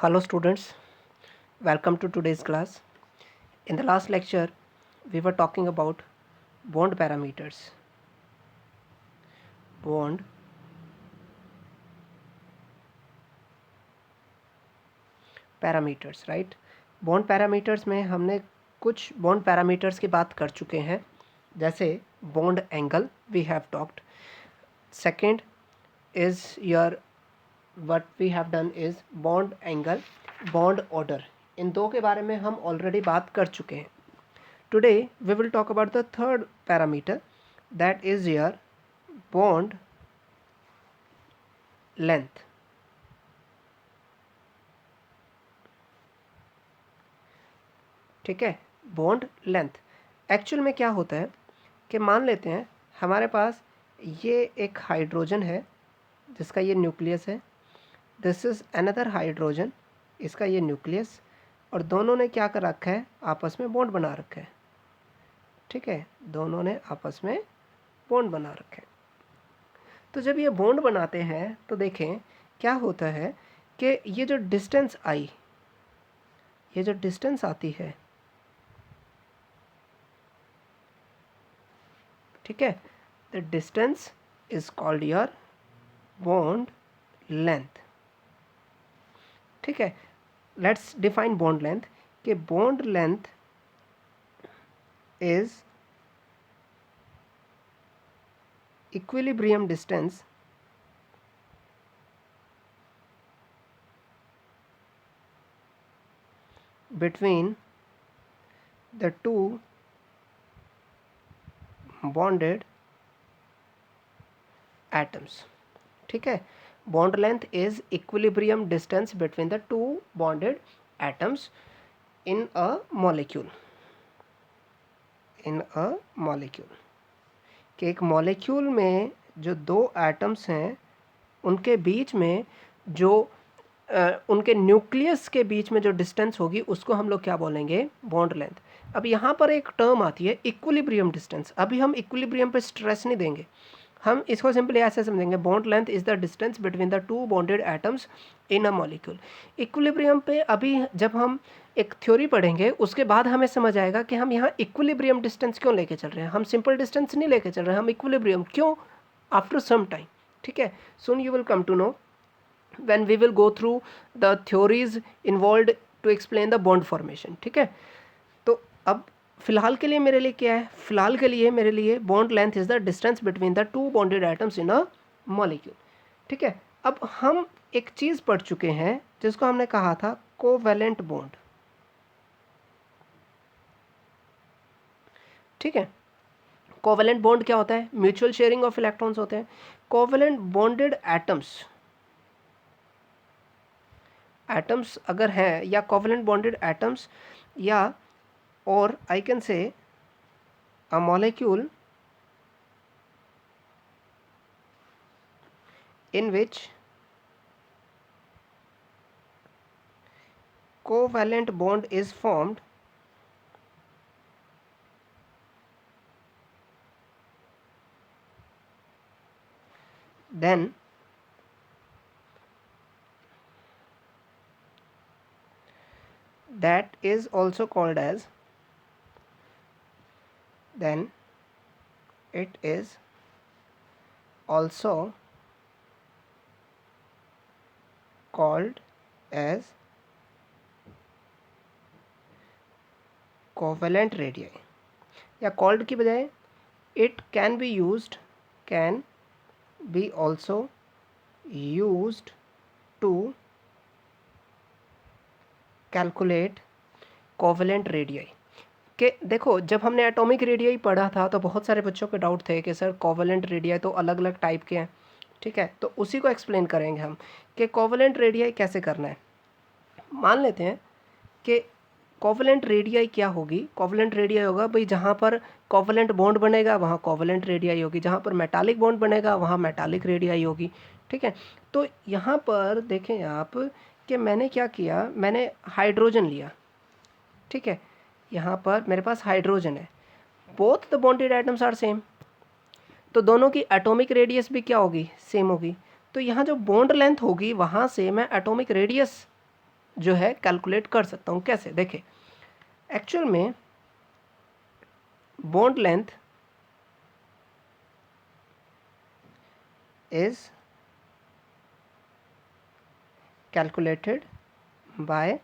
Hello students, welcome to today's class. In the last lecture, we were talking about bond parameters. Bond parameters, right? Bond parameters में हमने कुछ bond parameters की बात कर चुके हैं, जैसे bond angle we have talked. Second is your what we have done is bond angle, bond order. इन दो के बारे में हम ऑलरेडी बात कर चुके हैं. Today we will talk about the third parameter, that is your bond length. ठीक है, बॉन्ड लेंथ. एक्चुअल में क्या होता है कि मान लेते हैं हमारे पास ये एक हाइड्रोजन है जिसका ये न्यूक्लियस है, दिस इज़ अनदर हाइड्रोजन, इसका ये न्यूक्लियस, और दोनों ने क्या कर रखा है, आपस में बॉन्ड बना रखा है. ठीक है, दोनों ने आपस में बॉन्ड बना रखा है. तो जब ये बॉन्ड बनाते हैं तो देखें क्या होता है कि ये जो डिस्टेंस आई, ये जो डिस्टेंस आती है, ठीक है, the distance is called your bond length. ठीक है, लेट्स डिफाइन बॉन्ड लेंथ कि bond length is equilibrium distance between the two bonded atoms. ठीक है, bond length is equilibrium distance between the two bonded atoms in a molecule. in a molecule कि एक molecule में जो दो atoms हैं उनके बीच में जो उनके न्यूक्लियस के बीच में जो डिस्टेंस होगी उसको हम लोग क्या बोलेंगे, बॉन्ड लेंथ. अब यहाँ पर एक टर्म आती है इक्विलिब्रियम डिस्टेंस. अभी हम इक्विलिब्रियम पे स्ट्रेस नहीं देंगे, हम इसको सिंपली ऐसे समझेंगे, bond length is the distance between the two bonded atoms in a molecule. Equilibrium पे अभी जब हम एक थ्योरी पढ़ेंगे उसके बाद हमें समझ आएगा कि हम यहाँ इक्विलिब्रियम डिस्टेंस क्यों लेके चल रहे हैं. हम सिंपल डिस्टेंस नहीं लेके चल रहे हैं, हम इक्विलिब्रियम क्यों, आफ्टर सम टाइम. ठीक है, soon you will come to know when we will go through the theories involved to explain the bond formation. ठीक है, तो अब फिलहाल के लिए मेरे लिए क्या है, फिलहाल के लिए मेरे लिए bond length is the distance between the two bonded atoms in a molecule. ठीक है, अब हम एक चीज़ पढ़ चुके हैं जिसको हमने कहा था कोवैलेंट बॉन्ड. ठीक है, कोवैलेंट बॉन्ड क्या होता है, म्यूचुअल शेयरिंग ऑफ इलेक्ट्रॉन्स होते हैं. कोवैलेंट बॉन्डेड एटम्स अगर हैं, या कोवैलेंट बॉन्डेड एटम्स, या और आई कैन से a molecule in which covalent bond is formed, then that is also called as, then it is also called as covalent radii. या called की बजाय it can be used, can be also used to calculate covalent radii. कि देखो जब हमने atomic radii पढ़ा था तो बहुत सारे बच्चों के डाउट थे कि सर कोवैलेंट रेडियाई तो अलग अलग टाइप के हैं. ठीक है, तो उसी को एक्सप्लेन करेंगे हम कि कोवैलेंट रेडियाई कैसे करना है. मान लेते हैं कि कोवैलेंट रेडियाई क्या होगी, कोवैलेंट रेडियाई होगा भाई जहाँ पर कोवैलेंट बॉन्ड बनेगा वहाँ कोवैलेंट रेडियाई होगी, जहाँ पर मेटालिक बॉन्ड बनेगा वहाँ मेटालिक रेडियाई होगी. ठीक है, तो यहाँ पर देखें आप कि मैंने क्या किया, मैंने हाइड्रोजन लिया. ठीक है, यहाँ पर मेरे पास हाइड्रोजन है, both the bonded atoms are same, तो दोनों की एटॉमिक रेडियस भी क्या होगी, सेम होगी. तो यहाँ जो बॉन्ड लेंथ होगी वहाँ से मैं एटॉमिक रेडियस जो है कैलकुलेट कर सकता हूँ। कैसे, देखें, एक्चुअल में bond length is calculated by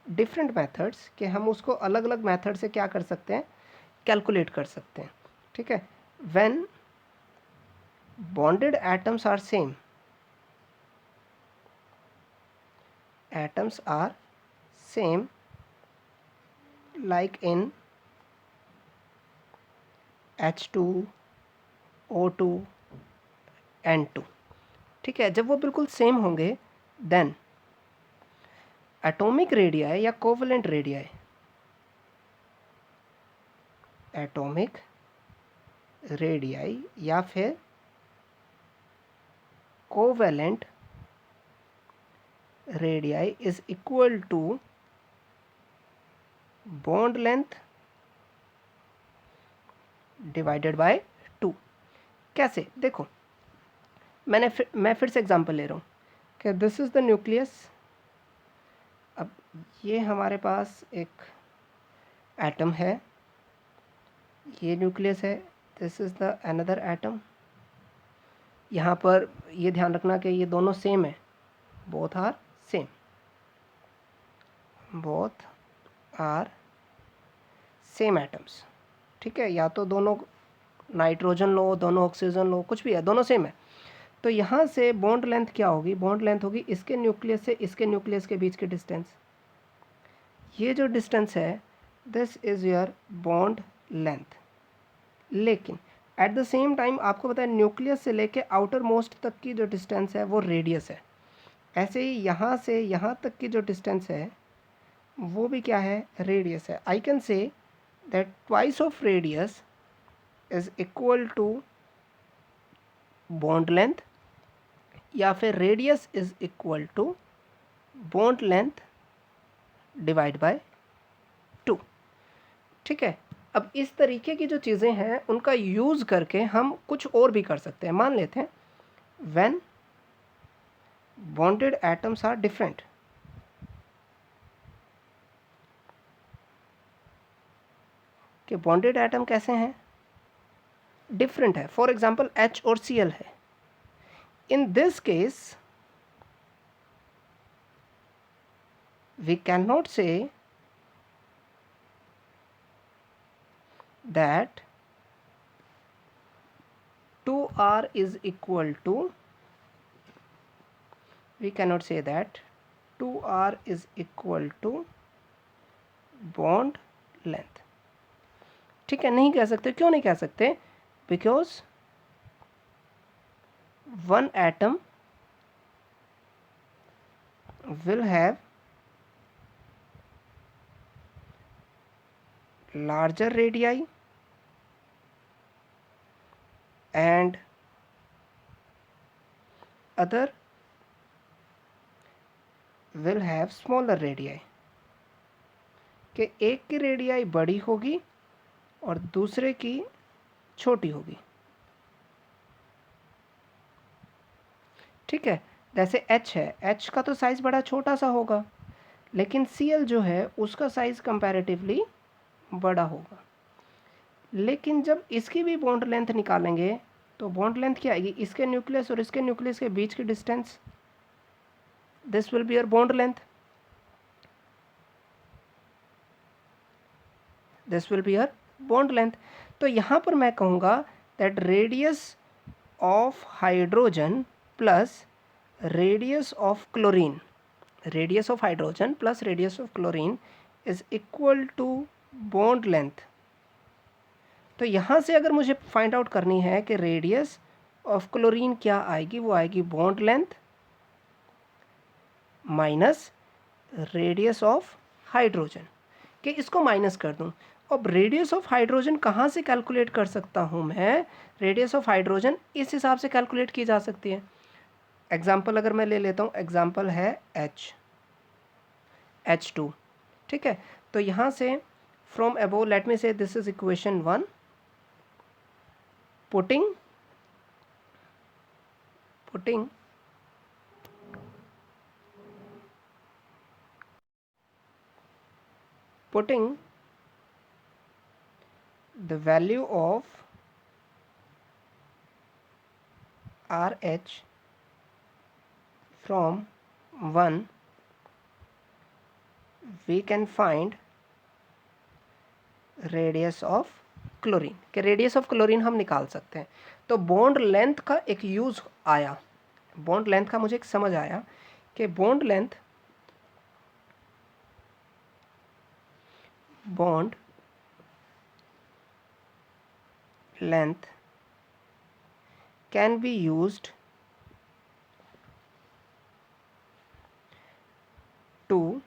different methods, कि हम उसको अलग अलग मेथड से क्या कर सकते हैं, कैलकुलेट कर सकते हैं। ठीक है, when bonded atoms are same, atoms are same like in H2, O2, N2। ठीक है, जब वो बिल्कुल सेम होंगे देन एटॉमिक रेडियाई या कोवेलेंट रेडियाई, एटॉमिक रेडियाई या फिर covalent radii is equal to bond length divided by 2। कैसे, देखो, मैं फिर से एग्जांपल ले रहा हूँ कि दिस इज़ द न्यूक्लियस। अब ये हमारे पास एक एटम है, ये न्यूक्लियस है, this is the another atom. यहाँ पर ये ध्यान रखना कि ये दोनों सेम है, both are same, both are same atoms. ठीक है, या तो दोनों नाइट्रोजन लो, दोनों ऑक्सीजन लो, कुछ भी है, दोनों सेम है। तो यहाँ से बॉन्ड लेंथ क्या होगी, बॉन्ड लेंथ होगी इसके न्यूक्लियस से इसके न्यूक्लियस के बीच की डिस्टेंस। ये जो डिस्टेंस है this is your bond length. लेकिन एट द सेम टाइम आपको पता है न्यूक्लियस से लेके आउटर मोस्ट तक की जो डिस्टेंस है वो रेडियस है। ऐसे ही यहाँ से यहाँ तक की जो डिस्टेंस है वो भी क्या है, रेडियस है। I can say that twice of radius is equal to bond length, या फिर radius is equal to bond length divide by 2। ठीक है, अब इस तरीके की जो चीज़ें हैं उनका यूज़ करके हम कुछ और भी कर सकते हैं। मान लेते हैं when bonded atoms are different, कि बॉन्डेड एटम कैसे हैं, डिफरेंट है। फॉर एग्जांपल H और Cl है। In this case we can not say that 2R is equal to, we cannot say that 2R is equal to bond length। ठीक है, नहीं कह सकते। क्यों नहीं कह सकते, because one atom will have larger radii and other will have smaller radii, कि एक की रेडियाई बड़ी होगी और दूसरे की छोटी होगी। ठीक है, जैसे H है, H का तो साइज़ बड़ा छोटा सा होगा, लेकिन Cl जो है उसका साइज़ कंपैरेटिवली बड़ा होगा। लेकिन जब इसकी भी बॉन्ड लेंथ निकालेंगे तो बॉन्ड लेंथ क्या आएगी, इसके न्यूक्लियस और इसके न्यूक्लियस के बीच की distance, this will be your bond length, this will be your bond length. तो यहाँ पर मैं कहूँगा that radius of hydrogen plus radius of chlorine, radius of hydrogen plus radius of chlorine is equal to bond length. तो यहाँ से अगर मुझे फाइंड आउट करनी है कि रेडियस ऑफ क्लोरीन क्या आएगी, वो आएगी bond length minus radius of hydrogen, कि इसको माइनस कर दूँ। अब रेडियस ऑफ हाइड्रोजन कहाँ से कैलकुलेट कर सकता हूँ मैं, रेडियस ऑफ हाइड्रोजन इस हिसाब से कैलकुलेट की जा सकती है। एग्जाम्पल अगर मैं ले लेता हूँ, एग्जाम्पल है H2। ठीक है, तो यहाँ से फ्रॉम अबोव लेट मी से this is equation 1, putting putting the value of RH from 1, we can find radius of chlorine के रेडियस ऑफ क्लोरीन हम निकाल सकते हैं। तो बॉन्ड लेंथ का एक यूज़ आया, बॉन्ड लेंथ का मुझे एक समझ आया कि bond length can be used to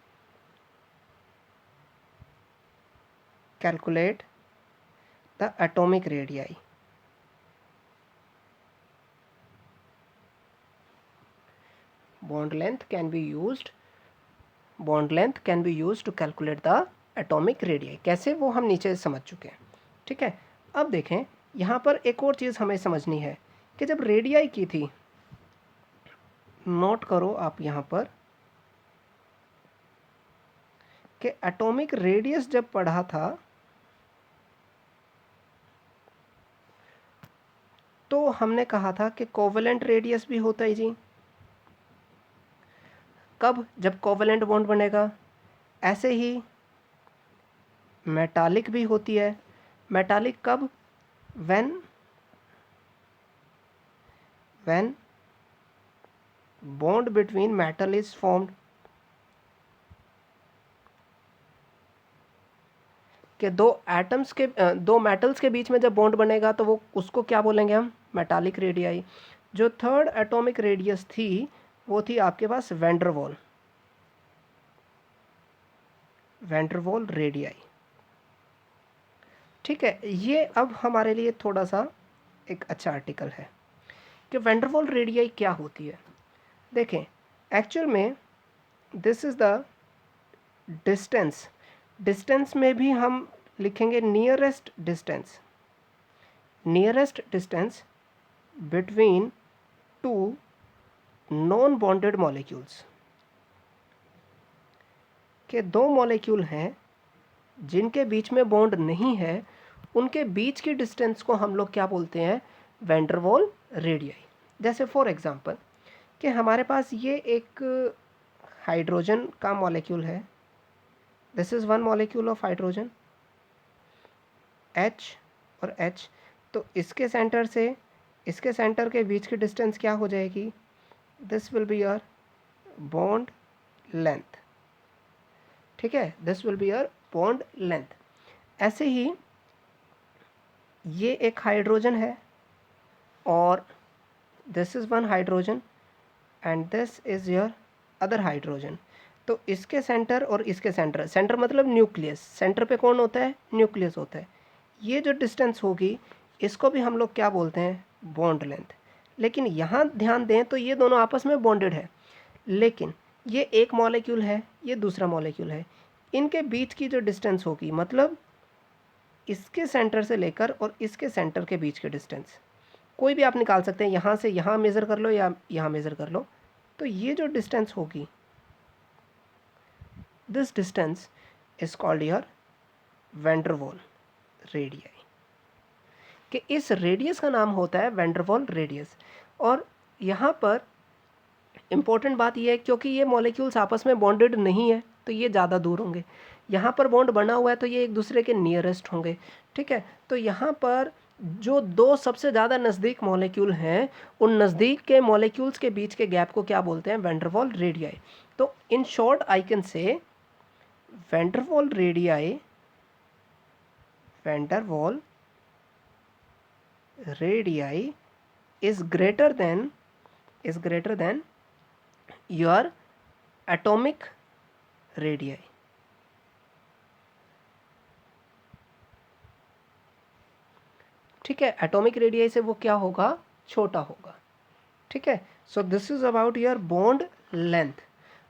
calculate the atomic radii. Bond length can be used to calculate the atomic radii. कैसे, वो हम नीचे समझ चुके हैं। ठीक है, अब देखें यहाँ पर एक और चीज़ हमें समझनी है कि जब रेडियाई की थी, नोट करो आप यहाँ पर कि एटॉमिक रेडियस जब पढ़ा था तो हमने कहा था कि कोवेलेंट रेडियस भी होता है जी। कब? जब कोवेलेंट बॉन्ड बनेगा। ऐसे ही मेटालिक भी होती है। मेटालिक कब? When bond between metal is formed. कि दो मेटल्स के बीच में जब बॉन्ड बनेगा तो वो उसको क्या बोलेंगे हम? Metallic radii. जो थर्ड एटॉमिक रेडियस थी वो थी आपके पास वैंडरवॉल रेडियाई। ठीक है, ये अब हमारे लिए थोड़ा सा एक अच्छा आर्टिकल है कि वैंडरवॉल रेडियाई क्या होती है। देखें, एक्चुअल में दिस इज़ द डिस्टेंस में भी हम लिखेंगे nearest distance between two non bonded molecules. के दो मॉलिक्यूल हैं जिनके बीच में बॉन्ड नहीं है, उनके बीच की डिस्टेंस को हम लोग क्या बोलते हैं? Van der Waals radii. जैसे फॉर एग्जांपल कि हमारे पास ये एक हाइड्रोजन का मॉलिक्यूल है, this is one molecule of hydrogen, H और H। तो इसके सेंटर से इसके सेंटर के बीच की डिस्टेंस क्या हो जाएगी? This will be your bond length. ठीक है, this will be your bond length. ऐसे ही ये एक हाइड्रोजन है और this is one hydrogen and this is your other hydrogen. तो इसके सेंटर और इसके सेंटर मतलब न्यूक्लियस, सेंटर पे कौन होता है? न्यूक्लियस होता है। ये जो डिस्टेंस होगी इसको भी हम लोग क्या बोलते हैं? Bond length. लेकिन यहाँ ध्यान दें तो ये दोनों आपस में बॉन्डेड है, लेकिन ये एक मॉलिक्यूल है, ये दूसरा मॉलिक्यूल है। इनके बीच की जो डिस्टेंस होगी, मतलब इसके सेंटर से लेकर और इसके सेंटर के बीच की डिस्टेंस कोई भी आप निकाल सकते हैं, यहाँ से यहाँ मेज़र कर लो या यहाँ मेज़र कर लो। तो ये जो डिस्टेंस होगी, this distance is called your van der Waals radii. कि इस रेडियस का नाम होता है वैंडरवॉल रेडियस। और यहाँ पर इम्पोर्टेंट बात यह है, क्योंकि ये मॉलिक्यूल्स आपस में बॉन्डेड नहीं है तो ये ज़्यादा दूर होंगे। यहाँ पर बॉन्ड बना हुआ है तो ये एक दूसरे के नियरेस्ट होंगे। ठीक है, तो यहाँ पर जो दो सबसे ज़्यादा नज़दीक मॉलिक्यूल हैं, उन नज़दीक के मॉलिक्यूल्स के बीच के गैप को क्या बोलते हैं? Van der Waals radii. तो in short I can say van der Waals radii is greater than your atomic radii। ठीक है, एटॉमिक रेडियाई से वो क्या होगा? छोटा होगा। ठीक है, so this is about your bond length.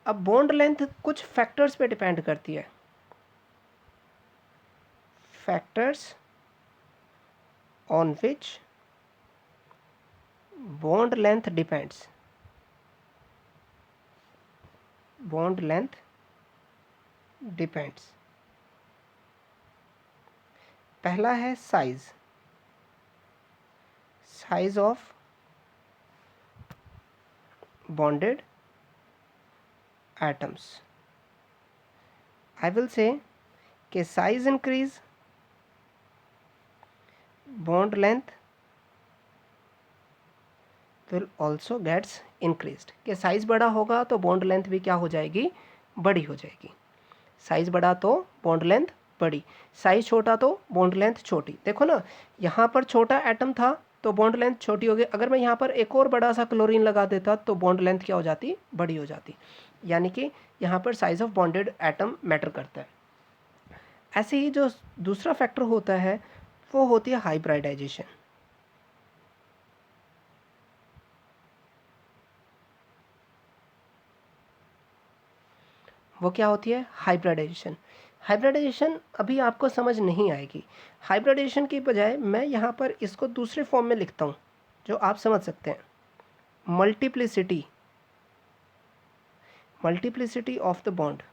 अब बॉन्ड लेंथ कुछ फैक्टर्स पे डिपेंड करती है। Factors on which bond length depends। bond length depends। पहला है size of bonded atoms. I will say कि size increase, bond length will also gets increased. कि size बड़ा होगा तो बॉन्ड लेंथ भी क्या हो जाएगी, बड़ी हो जाएगी। साइज बड़ा तो बॉन्ड लेंथ बड़ी, साइज छोटा तो बॉन्ड लेंथ छोटी। देखो ना, यहाँ पर छोटा एटम था तो बॉन्ड लेंथ छोटी हो गई। अगर मैं यहाँ पर एक और बड़ा सा क्लोरीन लगा देता तो बॉन्ड लेंथ क्या हो जाती, बड़ी हो जाती। यानी कि यहाँ पर size of bonded atom matter करता है। ऐसे ही जो दूसरा फैक्टर होता है वो होती है हाइब्रिडाइजेशन। वो क्या होती है, हाइब्रिडाइजेशन। हाइब्रिडाइजेशन अभी आपको समझ नहीं आएगी। हाइब्रिडाइजेशन की बजाय मैं यहाँ पर इसको दूसरे फॉर्म में लिखता हूँ जो आप समझ सकते हैं। Multiplicity of the bond.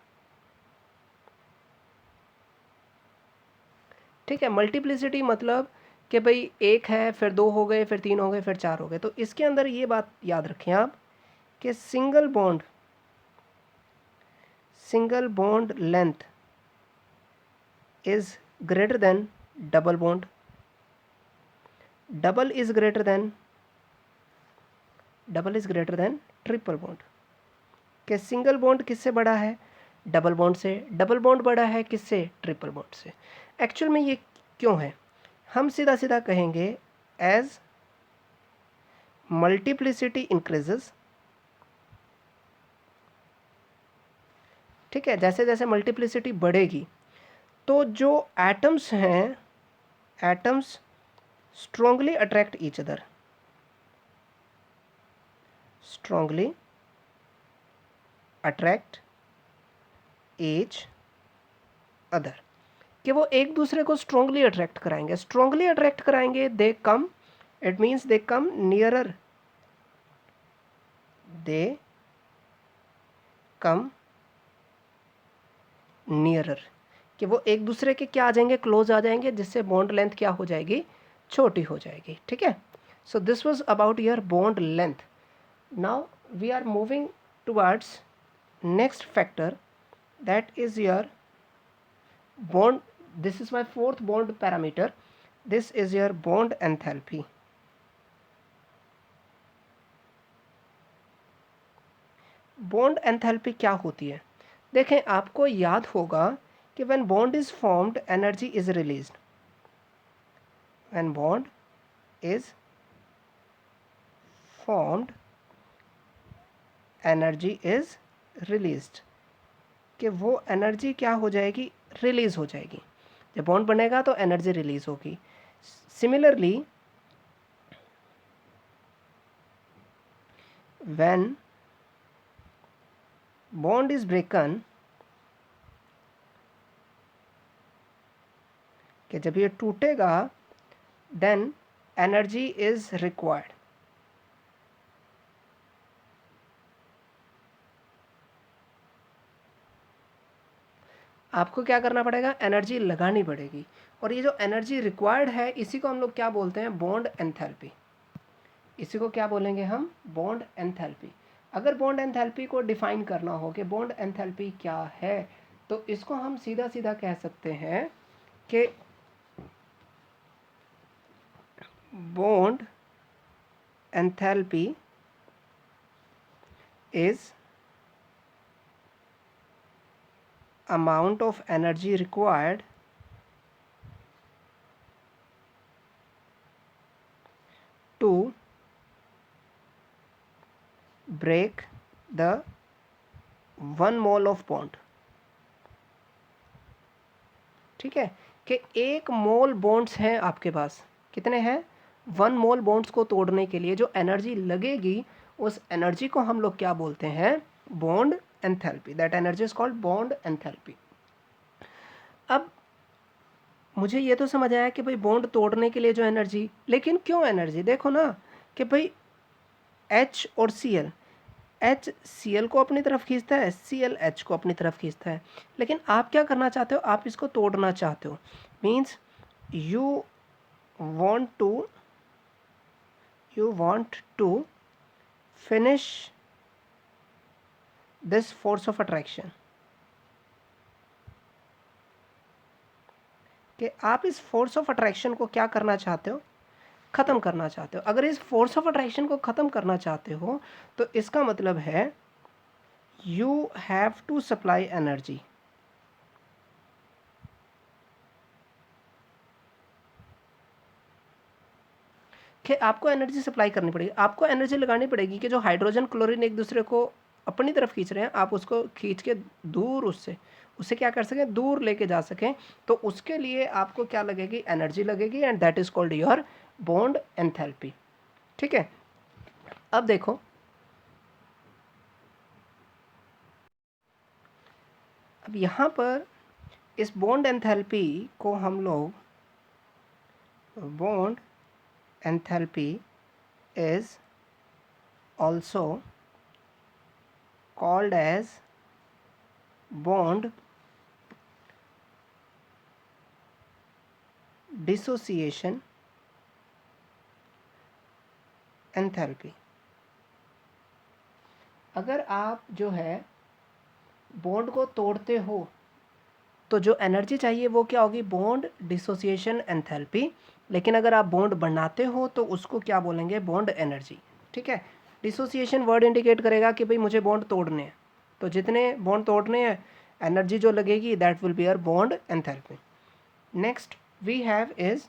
ठीक है, मल्टीप्लिसिटी मतलब कि भाई एक है, फिर दो हो गए, फिर तीन हो गए, फिर चार हो गए। तो इसके अंदर ये बात याद रखें आप कि single bond length is greater than double bond, double is greater than triple bond. कि सिंगल बॉन्ड किससे बड़ा है, डबल बॉन्ड से, डबल बॉन्ड बड़ा है किससे, ट्रिपल बॉन्ड से। एक्चुअल में ये क्यों है, हम सीधा सीधा कहेंगे एज मल्टीप्लिसिटी इंक्रीजेस। ठीक है, जैसे जैसे मल्टीप्लिसिटी बढ़ेगी तो जो एटम्स हैं, atoms strongly attract each other, strongly attract each other। कि वो एक दूसरे को strongly attract कराएंगे, strongly attract कराएंगे, they come, it means they come nearer, they come nearer। कि वो एक दूसरे के क्या आ जाएंगे, क्लोज आ जाएंगे, जिससे बॉन्ड लेंथ क्या हो जाएगी, छोटी हो जाएगी। ठीक है, so this was about your bond length. Now we are moving towards next factor, that is your bond. This is my fourth bond parameter. This is your bond enthalpy. Bond enthalpy क्या होती है, देखें आपको याद होगा कि when bond is formed energy is released, when bond is formed energy is released. कि वो एनर्जी क्या हो जाएगी, रिलीज हो जाएगी। जब बॉन्ड बनेगा तो एनर्जी रिलीज होगी। सिमिलरली व्हेन बॉन्ड इज ब्रेकन, कि जब ये टूटेगा देन एनर्जी इज रिक्वायर्ड। आपको क्या करना पड़ेगा, एनर्जी लगानी पड़ेगी। और ये जो एनर्जी रिक्वायर्ड है इसी को हम लोग क्या बोलते हैं, बॉन्ड एंथैल्पी। इसी को क्या बोलेंगे हम, बॉन्ड एंथैल्पी। अगर बॉन्ड एंथैल्पी को डिफाइन करना हो कि बॉन्ड एंथैल्पी क्या है, तो इसको हम सीधा सीधा कह सकते हैं कि bond enthalpy is amount of energy required to break the 1 mole of bond। ठीक है, कि 1 मोल बॉन्ड्स हैं आपके पास, कितने हैं, 1 मोल बॉन्ड्स को तोड़ने के लिए जो एनर्जी लगेगी उस एनर्जी को हम लोग क्या बोलते हैं, bond enthalpy. That energy is called bond enthalpy. अब मुझे ये तो समझ आया कि भाई बॉन्ड तोड़ने के लिए जो एनर्जी, लेकिन क्यों एनर्जी, देखो ना कि भाई H और Cl, H Cl को अपनी तरफ खींचता है, Cl H को अपनी तरफ खींचता है। लेकिन आप क्या करना चाहते हो, आप इसको तोड़ना चाहते हो। Means you want to finish this force of attraction, कि आप इस फोर्स ऑफ अट्रैक्शन को क्या करना चाहते हो, ख़त्म करना चाहते हो। अगर इस फोर्स ऑफ अट्रैक्शन को ख़त्म करना चाहते हो तो इसका मतलब है you have to supply energy. कि आपको एनर्जी सप्लाई करनी पड़ेगी, आपको एनर्जी लगानी पड़ेगी कि जो हाइड्रोजन क्लोरीन एक दूसरे को अपनी तरफ खींच रहे हैं, आप उसको खींच के दूर उससे क्या कर सकें, दूर लेके जा सकें। तो उसके लिए आपको क्या लगेगी, एनर्जी लगेगी, and that is called your bond enthalpy. ठीक है, अब देखो अब यहाँ पर इस बॉन्ड एंथैल्पी को हम लोग, bond enthalpy is also called as bond dissociation enthalpy। अगर आप जो है बॉन्ड को तोड़ते हो तो जो एनर्जी चाहिए वो क्या होगी, बॉन्ड डिसोसिएशन एंथैल्पी। लेकिन अगर आप बॉन्ड बनाते हो तो उसको क्या बोलेंगे, बॉन्ड एनर्जी। ठीक है, डिसोसिएशन वर्ड इंडिकेट करेगा कि भाई मुझे बॉन्ड तोड़ने हैं, तो जितने बॉन्ड तोड़ने हैं एनर्जी जो लगेगी that will be our bond enthalpy. Next we have is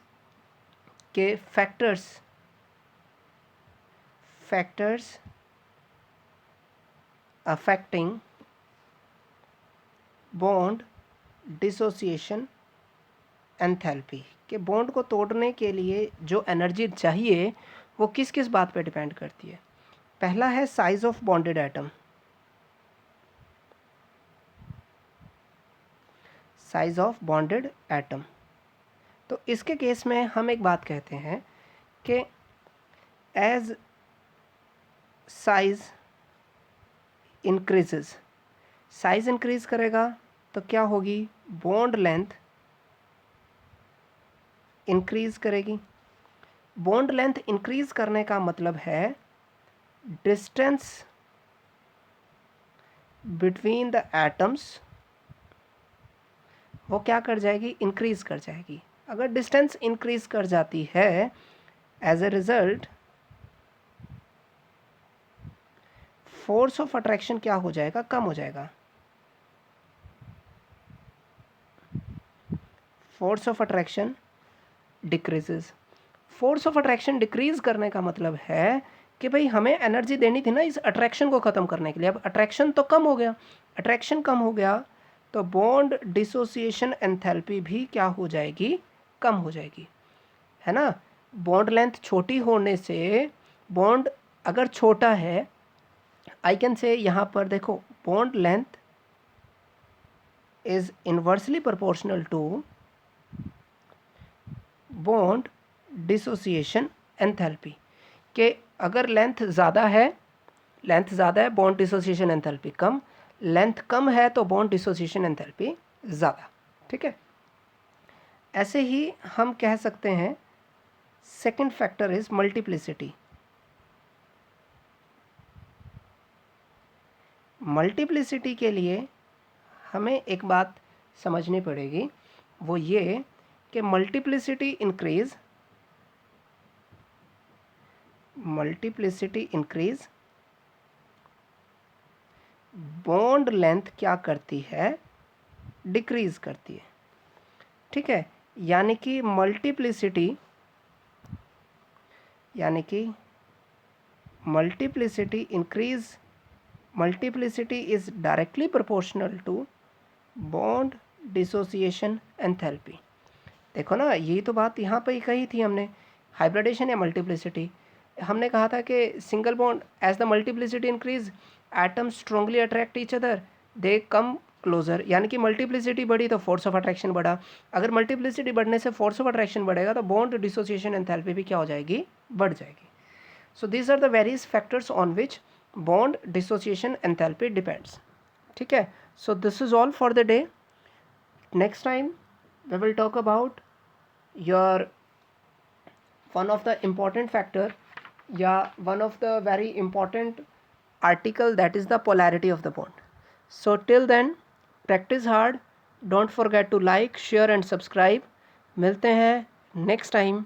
के factors affecting bond dissociation enthalpy, के बॉन्ड को तोड़ने के लिए जो एनर्जी चाहिए वो किस किस बात पे डिपेंड करती है। पहला है size of bonded atom, size of bonded atom. तो इसके केस में हम एक बात कहते हैं कि as size increases, size increase करेगा तो क्या होगी, बॉन्ड लेंथ इंक्रीज करेगी। बॉन्ड लेंथ इंक्रीज करने का मतलब है डिस्टेंस बिटवीन द एटम्स वो क्या कर जाएगी, इंक्रीज कर जाएगी। अगर डिस्टेंस इंक्रीज कर जाती है as a result force of attraction क्या हो जाएगा, कम हो जाएगा। Force of attraction decreases. Force of attraction decrease करने का मतलब है कि भाई हमें एनर्जी देनी थी ना इस अट्रैक्शन को ख़त्म करने के लिए, अब अट्रैक्शन तो कम हो गया, अट्रैक्शन कम हो गया तो बॉन्ड डिसोसिएशन एंथैल्पी भी क्या हो जाएगी, कम हो जाएगी, है ना। बॉन्ड लेंथ छोटी होने से, बॉन्ड अगर छोटा है, आई कैन से यहाँ पर देखो bond length is inversely proportional to bond dissociation enthalpy, के अगर लेंथ ज़्यादा है बॉन्ड डिसोसिएशन एंथैल्पी कम, लेंथ कम है तो बॉन्ड डिसोसिएशन एंथैल्पी ज़्यादा। ठीक है, ऐसे ही हम कह सकते हैं second factor is multiplicity. Multiplicity के लिए हमें एक बात समझनी पड़ेगी, वो ये कि मल्टीप्लिसिटी इंक्रीज बॉन्ड लेंथ क्या करती है, डिक्रीज करती है। ठीक है, यानी कि multiplicity is directly proportional to bond dissociation enthalpy. देखो ना, यही तो बात यहाँ पर ही कही थी हमने, हाइब्रिडेशन या मल्टीप्लिसिटी। हमने कहा था कि single bond as the multiplicity increase atoms strongly attract each other, they come closer. यानी कि मल्टीप्लिसिटी बढ़ी तो फोर्स ऑफ अट्रैक्शन बढ़ा, अगर मल्टीप्लिसिटी बढ़ने से फोर्स ऑफ अट्रैक्शन बढ़ेगा तो बॉन्ड डिसोसिएशन एंथैल्पी भी क्या हो जाएगी, बढ़ जाएगी। So these are the various factors on which bond dissociation enthalpy depends. ठीक है, so this is all for the day. Next time we will talk about your one of the important factor, yeah, one of the very important article, that is the polarity of the bond. So till then, practice hard, don't forget to like, share and subscribe. मिलते हैं next time